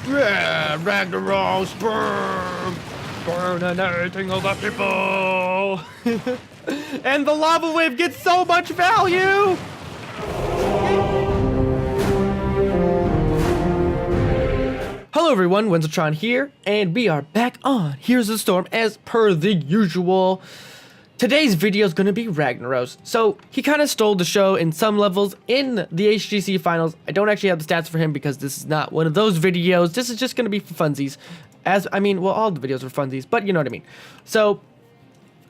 Yeah, Ragnaros, burninating all the people. And the lava wave gets so much value. Hello everyone, Wenzeltron here, and we are back on Here's the Storm as per the usual. Today's video is going to be Ragnaros. So he kind of stole the show in some levels in the HGC finals. I don't actually have the stats for him because this is not one of those videos. This is just going to be for funsies. Well, all the videos are funsies, but you know what I mean. So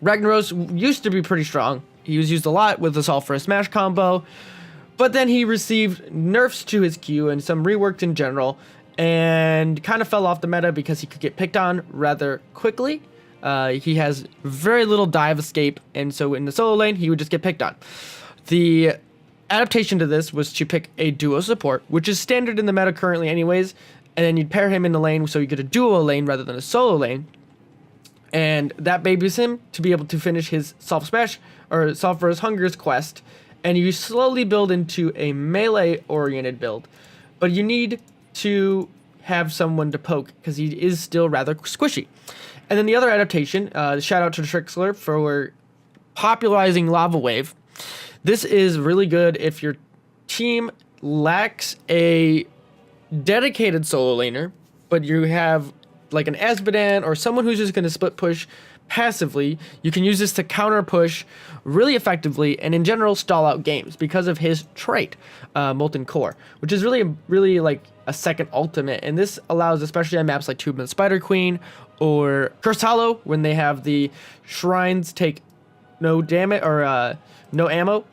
Ragnaros used to be pretty strong. He was used a lot with the Assault for a Smash combo, but then he received nerfs to his Q and some reworked in general, and kind of fell off the meta because he could get picked on rather quickly. He has very little dive escape, and so in the solo lane, he would just get picked on. The adaptation to this was to pick a duo support, which is standard in the meta currently anyways, and then you'd pair him in the lane so you get a duo lane rather than a solo lane, and that babies him to be able to finish his Solve Smash, or Solve for his Hungers quest, and you slowly build into a melee-oriented build, but you need to have someone to poke, because he is still rather squishy. And then the other adaptation, shout out to Trixler for popularizing Lava Wave. This is really good if your team lacks a dedicated solo laner, but you have like an Azmodan or someone who's just going to split push passively. You can use this to counter push really effectively and in general stall out games because of his trait, Molten Core, which is really like a second ultimate. And this allows, especially on maps like Tomb of the Spider Queen or Cursed Hollow, when they have the shrines take no damage or no ammo,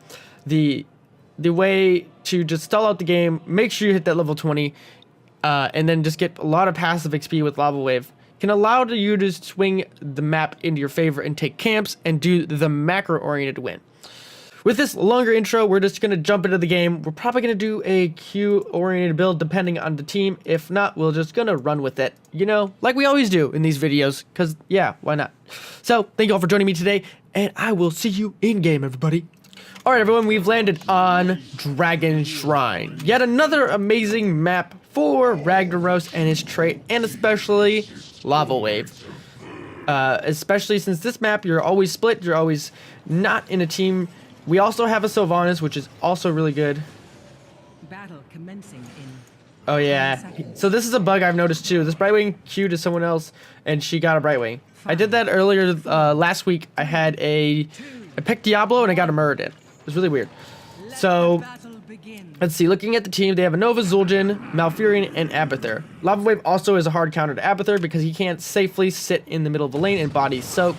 the way to just stall out the game, make sure you hit that level 20, and then just get a lot of passive XP with Lava Wave, can allow you to swing the map into your favor and take camps and do the macro-oriented win. With this longer intro, we're just going to jump into the game. We're probably going to do a Q-oriented build depending on the team. If not, we're just going to run with it, you know, like we always do in these videos, because, yeah, why not? So, thank you all for joining me today, and I will see you in-game, everybody. Alright, everyone, we've landed on Dragon Shrine. Yet another amazing map for Ragnaros and his trait, and especially Lava Wave. Especially since this map, you're always split, you're always not in a team. We also have a Sylvanas, which is also really good. Battle commencing in. Oh yeah. So this is a bug I've noticed too. This Brightwing Q to someone else, and she got a Brightwing. I did that earlier last week. I picked Diablo and I got a Muradin. It was really weird. So let's see. Looking at the team, they have a Nova, Zul'jin, Malfurion, and Abathur. Lava Wave also is a hard counter to Abathur because he can't safely sit in the middle of the lane and body soak.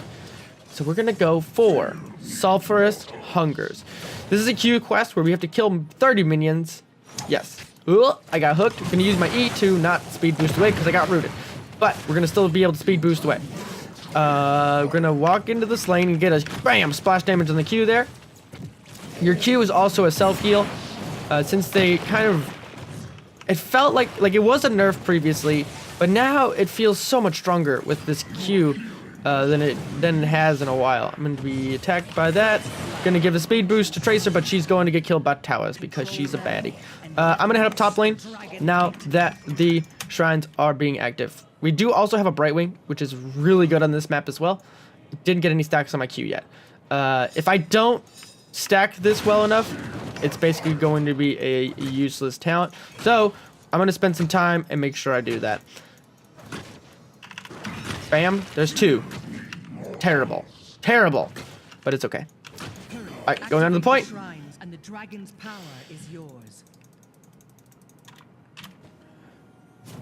So we're gonna go for Sulphurous Hungers. This is a Q quest where we have to kill 30 minions. Yes. Ugh, I got hooked. I'm gonna use my E to not speed boost away because I got rooted. But we're gonna still be able to speed boost away. We're gonna walk into this lane and get a bam splash damage on the Q there. Your Q is also a self heal. Since they kind of, it felt like it was a nerf previously, but now it feels so much stronger with this Q than it has in a while. I'm going to be attacked by that. Going to give a speed boost to Tracer, but she's going to get killed by Towers because she's a baddie. I'm going to head up top lane now that the shrines are being active. We do also have a Brightwing, which is really good on this map as well. Didn't get any stacks on my Q yet. If I don't stack this well enough, it's basically going to be a useless talent. So I'm going to spend some time and make sure I do that. Bam, there's two. Terrible. Terrible. But it's okay. Alright, going down to the point. And the dragon's power is yours.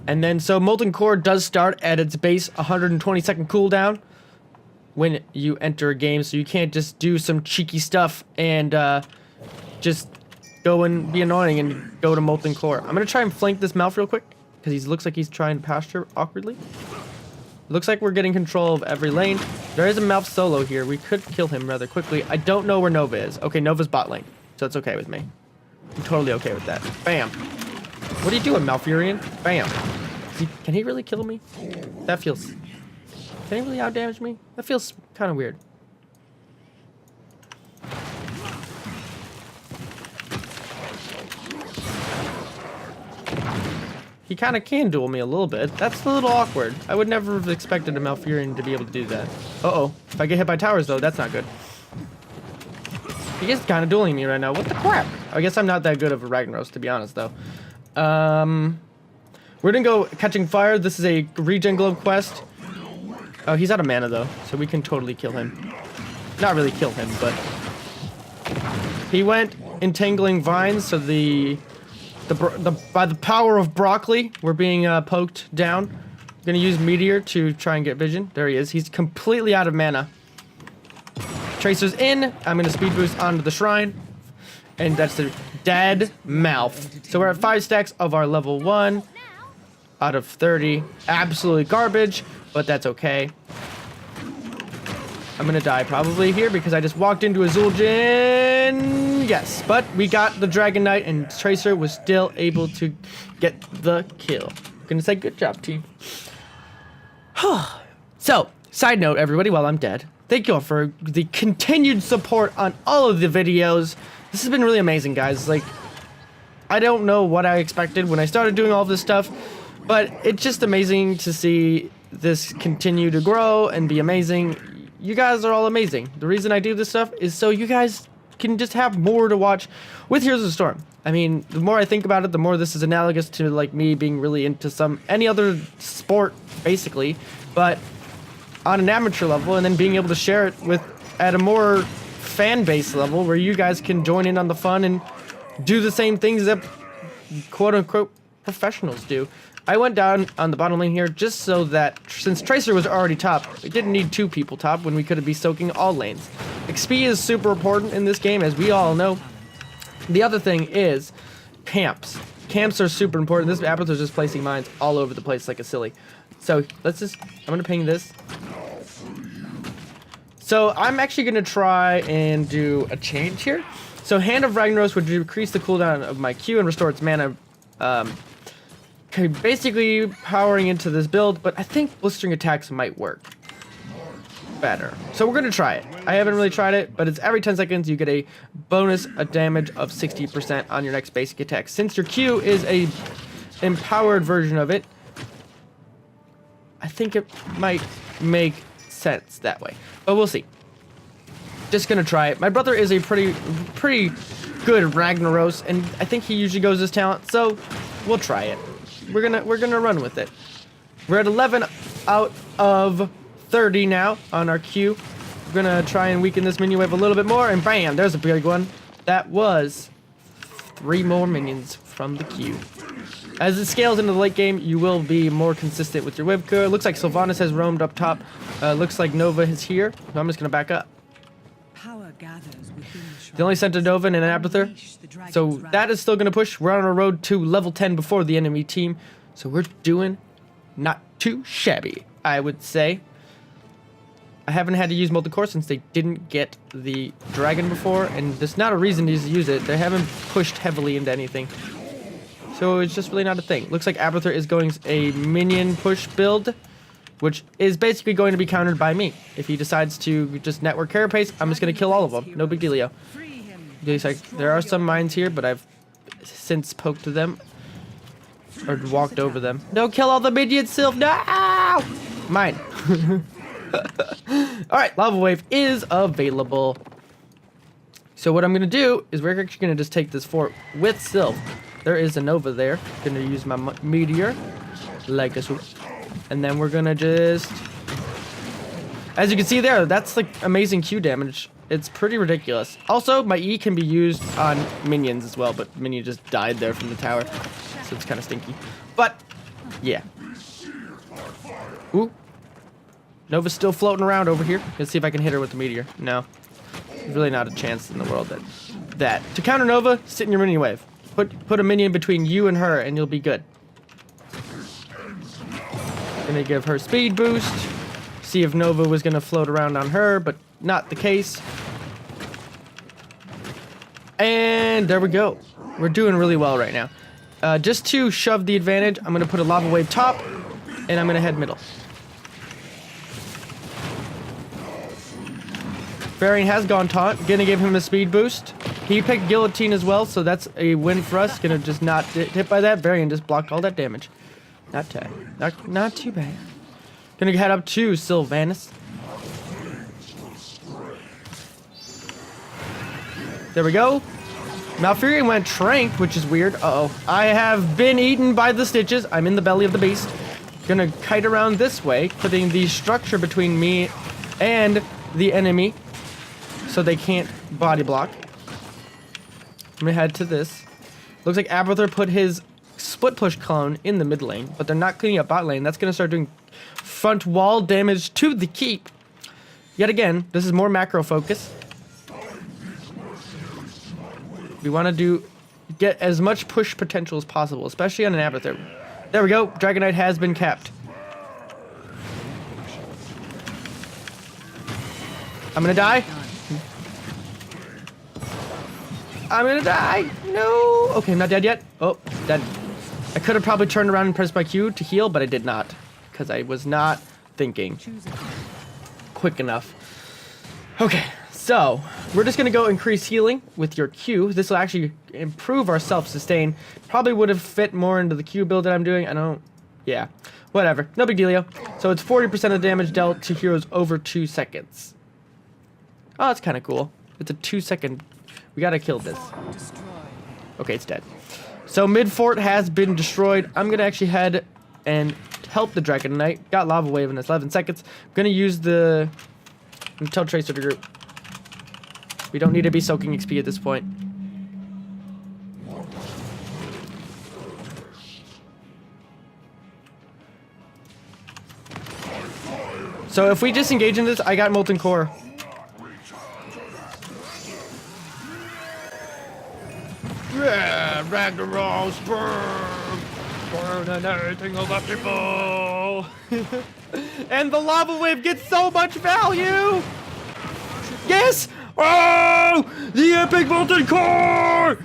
And then, so Molten Core does start at its base 120-second cooldown when you enter a game, so you can't just do some cheeky stuff and just go and be annoying and go to Molten Core. I'm going to try and flank this Malf real quick, because he looks like he's trying to pasture awkwardly. Looks like we're getting control of every lane. There is a Malf solo here. We could kill him rather quickly. I don't know where Nova is. Okay, Nova's bot lane, so it's okay with me. I'm totally okay with that. Bam. What are you doing, Malfurion? Bam. Can he really kill me? That feels... Can he really outdamage me? That feels kind of weird. He kind of can duel me a little bit. That's a little awkward. I would never have expected a Malfurion to be able to do that. Uh-oh. If I get hit by towers, though, that's not good. He is kind of dueling me right now. What the crap? I guess I'm not that good of a Ragnaros, to be honest, though. We're gonna go catching fire. This is a regen globe quest. Oh, he's out of mana, though, so we can totally kill him. Not really kill him, but... He went entangling vines, so by the power of broccoli, we're being poked down. I'm gonna use meteor to try and get vision. There he is. He's completely out of mana. Tracer's in. I'm gonna speed boost onto the shrine, and that's a dead mouth. So we're at 5 stacks of our level 1 out of 30. Absolutely garbage, but that's okay. I'm gonna die probably here because I just walked into a Zul'jin. Yes, but we got the Dragon Knight, and Tracer was still able to get the kill. I'm gonna say good job, team. So, side note, everybody, while I'm dead, thank you all for the continued support on all of the videos. This has been really amazing, guys. Like, I don't know what I expected when I started doing all of this stuff, but it's just amazing to see this continue to grow and be amazing. You guys are all amazing. The reason I do this stuff is so you guys can just have more to watch with Heroes of the Storm. I mean, the more I think about it, the more this is analogous to like me being really into any other sport, basically, but on an amateur level, and then being able to share it at a more fan base level where you guys can join in on the fun and do the same things that quote unquote professionals do. I went down on the bottom lane here just so that since Tracer was already top, we didn't need 2 people top when we could be soaking all lanes. XP is super important in this game, as we all know. The other thing is camps. Camps are super important. This Aperthur's just placing mines all over the place like a silly. So I'm gonna ping this. So I'm actually gonna try and do a change here. So Hand of Ragnaros would decrease the cooldown of my Q and restore its mana. Basically powering into this build, but I think blistering attacks might work better. So we're gonna try it. I haven't really tried it, but it's every 10 seconds you get a bonus damage of 60% on your next basic attack. Since your Q is a empowered version of it, I think it might make sense that way, but we'll see. Just gonna try it. My brother is a pretty good Ragnaros, and I think he usually goes his talent, so we'll try it. We're gonna run with it. We're at 11 out of 30 now on our Q. We're gonna try and weaken this minion wave a little bit more, and bam, there's a big one. That was 3 more minions from the Q. As it scales into the late game, you will be more consistent with your wave core. Looks like Sylvanas has roamed up top. Looks like Nova is here. So I'm just gonna back up. Power gathers within the They only sent a Nova and an Aperthur, so that is still going to push. We're on our road to level 10 before the enemy team, so we're doing not too shabby, I would say. I haven't had to use Molten Core since they didn't get the dragon before, and there's not a reason to use it. They haven't pushed heavily into anything, so it's just really not a thing. Looks like Aperthur is going a minion push build, which is basically going to be countered by me. If he decides to just network carapace, I'm just going to kill all of them. No big dealio. There are some mines here, but I've since poked them. Or walked over them. No, kill all the minions, Sylph! No! Mine. Alright, Lava Wave is available. So what I'm going to do is we're actually going to just take this fort with Sylph. There is a Nova there. Going to use my Meteor. Like this. And then we're gonna just... As you can see there, that's like amazing Q damage. It's pretty ridiculous. Also, my E can be used on minions as well, but minion just died there from the tower. So it's kind of stinky. But, yeah. Ooh. Nova's still floating around over here. Let's see if I can hit her with the meteor. No. There's really not a chance in the world that. To counter Nova, sit in your minion wave. Put a minion between you and her, and you'll be good. Gonna give her speed boost. See if Nova was gonna float around on her, but not the case. And there we go. We're doing really well right now. Just to shove the advantage, I'm gonna put a lava wave top, and I'm gonna head middle. Varian has gone taunt. Gonna give him a speed boost. He picked guillotine as well, so that's a win for us. Gonna just not get hit by that. Varian just blocked all that damage. Not too bad. Gonna head up to Sylvanas. There we go. Malfurion went Trank, which is weird. Uh-oh. I have been eaten by the stitches. I'm in the belly of the beast. Gonna kite around this way, putting the structure between me and the enemy so they can't body block. I'm gonna head to this. Looks like Abathur put his split push clone in the mid lane, but they're not cleaning up bot lane. That's gonna start doing front wall damage to the keep. Yet again, this is more macro focus. We want to get as much push potential as possible, especially on an Abathur. There we go. Dragonite has been capped. I'm gonna die. I'm gonna die. No. Okay, I'm not dead yet. Oh, dead. I could have probably turned around and pressed my Q to heal, but I did not because I was not thinking quick enough. Okay. So, we're just going to go increase healing with your Q. This will actually improve our self-sustain. Probably would have fit more into the Q build that I'm doing. Yeah. Whatever. No big dealio. So, it's 40% of damage dealt to heroes over 2 seconds. Oh, that's kind of cool. It's a 2-second... We got to kill this. Okay, it's dead. So, mid-fort has been destroyed. I'm going to actually head and help the Dragon Knight. Got Lava Wave in 11 seconds. I'm going to use the... Tell Tracer to group. We don't need to be soaking XP at this point. So if we disengage in this, I got Molten Core. Yeah, Ragnaros, Burninating all the people. And the Lava Wave gets so much value! Yes! Oh! The epic Molten Core!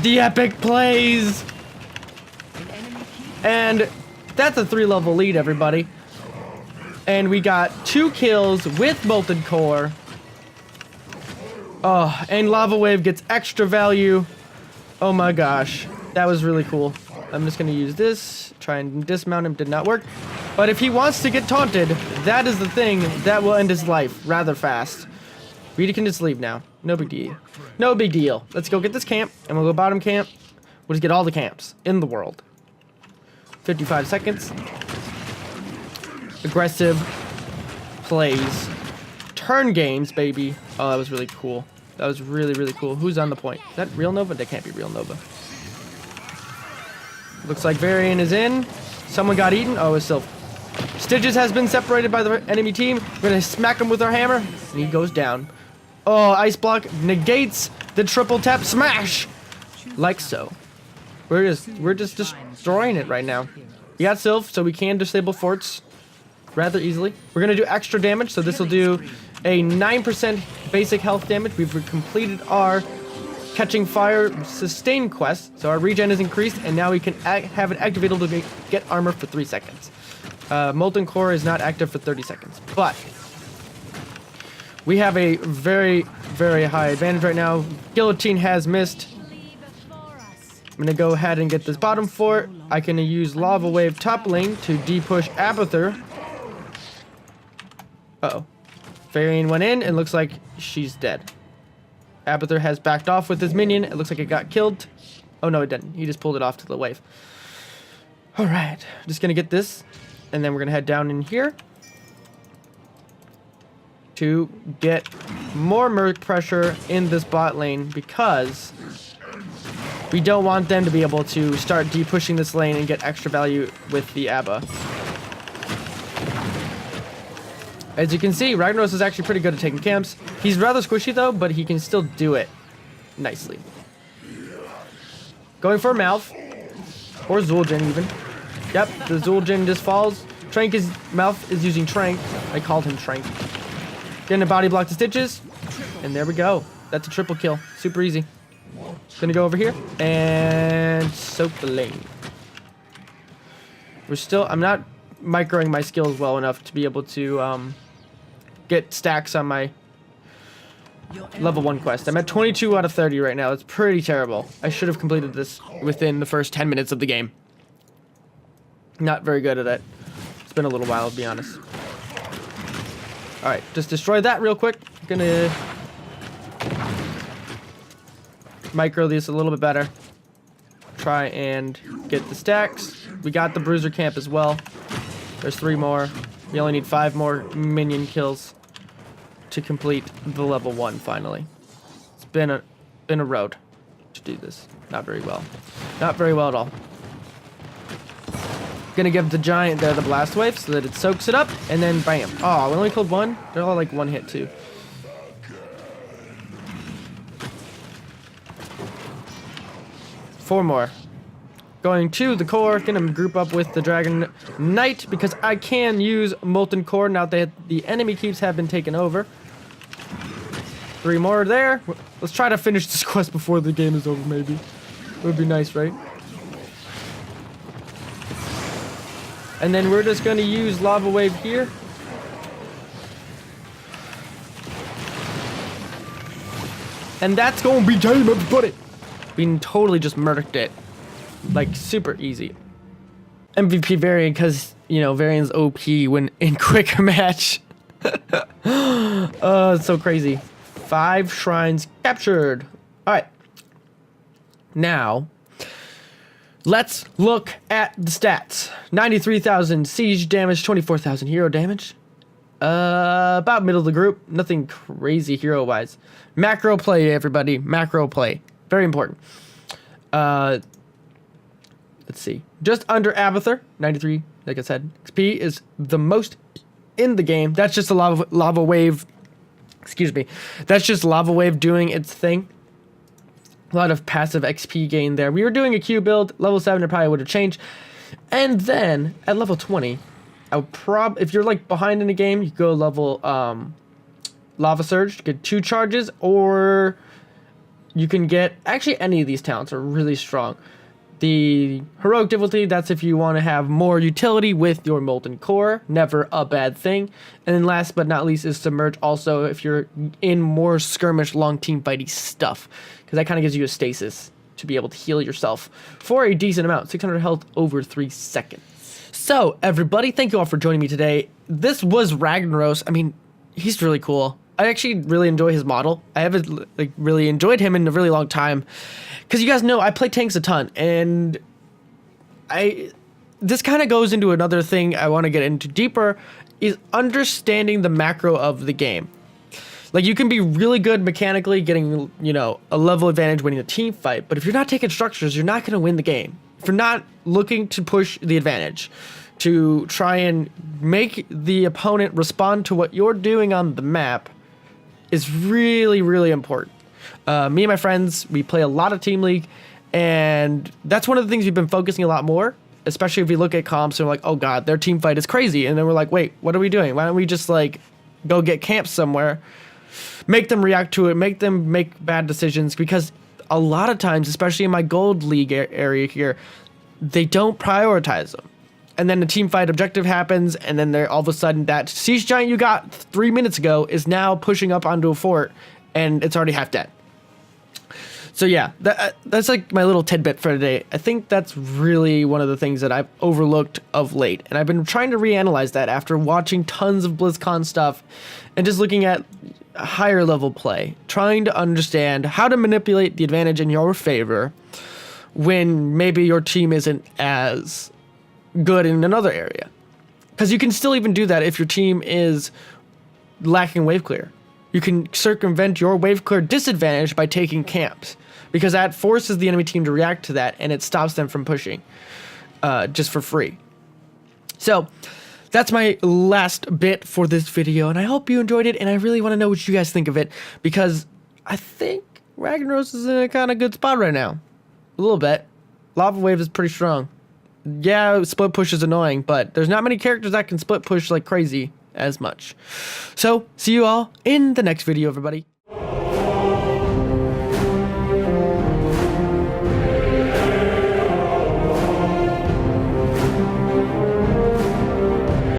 The epic plays! And that's a 3-level lead, everybody. And we got 2 kills with Molten Core. Oh, and Lava Wave gets extra value. Oh my gosh. That was really cool. I'm just going to use this. Try and dismount him. Did not work. But if he wants to get taunted, that is the thing that will end his life rather fast. We can just leave now. No big deal. No big deal. Let's go get this camp, and we'll go bottom camp. We'll just get all the camps in the world. 55 seconds. Aggressive plays. Turn games, baby. Oh, that was really cool. That was really, really cool. Who's on the point? Is that Real Nova? That can't be Real Nova. Looks like Varian is in. Someone got eaten. Oh, it's Sylph. Stitches has been separated by the enemy team. We're gonna smack him with our hammer, and he goes down. Oh, Ice Block negates the triple tap smash, like so. We're just destroying it right now. We got Sylph, so we can disable forts rather easily. We're gonna do extra damage, so this will do a 9% basic health damage. We've completed our Catching Fire sustain quest, so our regen is increased, and now we can have it activated to get armor for 3 seconds. Molten Core is not active for 30 seconds, but we have a very, very high advantage right now. Guillotine has missed. I'm gonna go ahead and get this bottom fort. I can use Lava Wave top lane to de-push Abathur. Uh-oh. Varian went in, and looks like she's dead. Abathur has backed off with his minion. It looks like it got killed. Oh, no, it didn't. He just pulled it off to the wave. All right. Just going to get this. And then we're going to head down in here to get more Merc pressure in this bot lane because we don't want them to be able to start de-pushing this lane and get extra value with the Abba. As you can see, Ragnaros is actually pretty good at taking camps. He's rather squishy though, but he can still do it nicely. Going for a Malf. Or Zul'jin even. Yep, the Zul'jin just falls. Malf is using Trank. I called him Trank. Getting a body block to Stitches. And there we go. That's a triple kill. Super easy. Gonna go over here and soak the lane. I'm not microing my skills well enough to be able to get stacks on my level 1 quest. I'm at 22 out of 30 right now. It's pretty terrible. I should have completed this within the first 10 minutes of the game. Not very good at it. It's been a little while, to be honest. Alright, just destroy that real quick. Gonna micro these a little bit better. Try and get the stacks. We got the bruiser camp as well. There's 3 more. We only need 5 more minion kills to complete the level 1 finally. It's been a road to do this. Not very well. Not very well at all. Gonna give the giant there the blast wave so that it soaks it up, and then bam. Oh, we only killed 1. They're all like 1 hit too. Four more. Going to the core, gonna group up with the Dragon Knight because I can use Molten Core now that the enemy keeps have been taken over. 3 more there. Let's try to finish this quest before the game is over, maybe. It would be nice, right? And then we're just gonna use Lava Wave here. And that's gonna be game, everybody. We totally just murdered it. Like, super easy. MVP Varian, because, you know, Varian's OP when in quick match. It's so crazy. 5 shrines captured. Alright. Now, let's look at the stats. 93,000 siege damage, 24,000 hero damage. About middle of the group. Nothing crazy hero-wise. Macro play, everybody. Macro play. Very important. Let's see. Just under Abathur, 93, like I said. XP is the most in the game. That's just a lava wave. Excuse me. That's just lava wave doing its thing. A lot of passive XP gain there. We were doing a Q build. Level 7, it probably would have changed. And then at level 20, I would if you're like behind in the game, you go level Lava Surge, get 2 charges, or you can get, actually any of these talents are really strong. The heroic difficulty, that's if you want to have more utility with your Molten Core, never a bad thing. And then last but not least is Submerge, also if you're in more skirmish, long team fighty stuff, because that kind of gives you a stasis to be able to heal yourself for a decent amount, 600 health over 3 seconds. So everybody, thank you all for joining me today. This was Ragnaros. I mean, he's really cool. I actually really enjoy his model. I haven't like really enjoyed him in a really long time, because you guys know I play tanks a ton, and this kind of goes into another thing I want to get into deeper, is understanding the macro of the game. Like, you can be really good mechanically, getting, you know, a level advantage winning a team fight, but if you're not taking structures, you're not going to win the game. If you're not looking to push the advantage, to try and make the opponent respond to what you're doing on the map, is really, really important. Me and my friends, we play a lot of Team League, and that's one of the things we've been focusing a lot more, especially if we look at comps and we're like, oh god, their team fight is crazy, and then we're like, wait, what are we doing? Why don't we just like go get camps somewhere, make them react to it, make them make bad decisions, because a lot of times, especially in my gold league area here, they don't prioritize them. And then the team fight objective happens, and then they're all of a sudden that siege giant you got 3 minutes ago is now pushing up onto a fort, and it's already half dead. So yeah, that's like my little tidbit for today. I think that's really one of the things that I've overlooked of late, and I've been trying to reanalyze that after watching tons of BlizzCon stuff and just looking at higher level play, trying to understand how to manipulate the advantage in your favor when maybe your team isn't as good in another area. Because you can still even do that if your team is lacking wave clear. You can circumvent your wave clear disadvantage by taking camps, because that forces the enemy team to react to that, and it stops them from pushing just for free. So that's my last bit for this video, and I hope you enjoyed it, and I really want to know what you guys think of it, because I think Ragnaros is in a kind of good spot right now. A little bit. Lava Wave is pretty strong. Yeah, split push is annoying, but there's not many characters that can split push like crazy as much. So, see you all in the next video, everybody.